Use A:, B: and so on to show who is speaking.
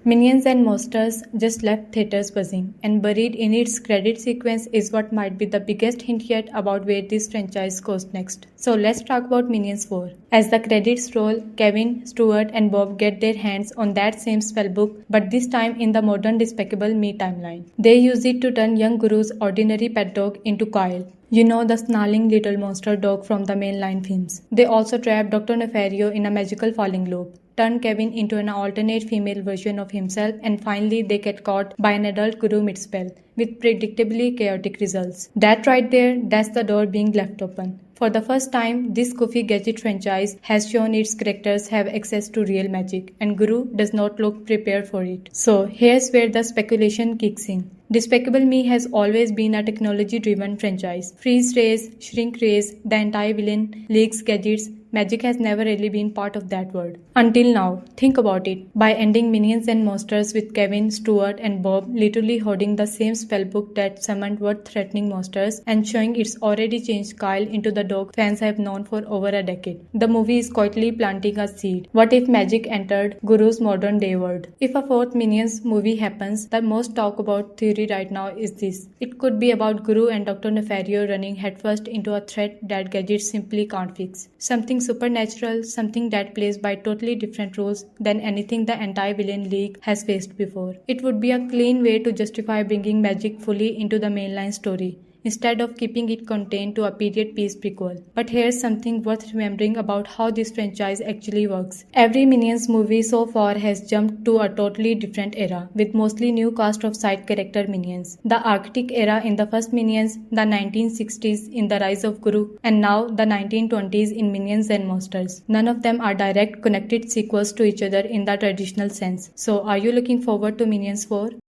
A: Minions and Monsters just left theaters buzzing, and buried in its credit sequence is what might be the biggest hint yet about where this franchise goes next. So let's talk about Minions 4. As the credits roll, Kevin, Stuart, and Bob get their hands on that same spellbook, but this time in the modern Despicable Me timeline. They use it to turn young Guru's ordinary pet dog into Kyle. You know, the snarling little monster dog from the mainline films. They also trap Dr. Nefario in a magical falling loop, turn Kevin into an alternate female version of himself, and finally they get caught by an adult Guru mid-spell, with predictably chaotic results. That right there, that's the door being left open. For the first time, this goofy gadget franchise has shown its characters have access to real magic, and Guru does not look prepared for it. So here's where the speculation kicks in. Despicable Me has always been a technology-driven franchise. Freeze rays, shrink rays, the anti-villain, leaks, gadgets. Magic has never really been part of that world. Until now, think about it. By ending Minions and Monsters with Kevin, Stuart, and Bob literally holding the same spellbook that summoned world-threatening monsters and showing its already changed Kyle into the dog fans have known for over a decade, the movie is quietly planting a seed. What if magic entered Guru's modern-day world? If a fourth Minions movie happens, the most talked about theory right now is this. It could be about Gru and Dr. Nefario running headfirst into a threat that gadgets simply can't fix. Something supernatural, something that plays by totally different rules than anything the anti-villain league has faced before. It would be a clean way to justify bringing magic fully into the mainline story, instead of keeping it contained to a period piece prequel. But here's something worth remembering about how this franchise actually works. Every Minions movie so far has jumped to a totally different era, with mostly new cast of side character Minions. The Arctic era in the first Minions, the 1960s in The Rise of Gru, and now the 1920s in Minions and Monsters. None of them are direct connected sequels to each other in the traditional sense. So are you looking forward to Minions 4?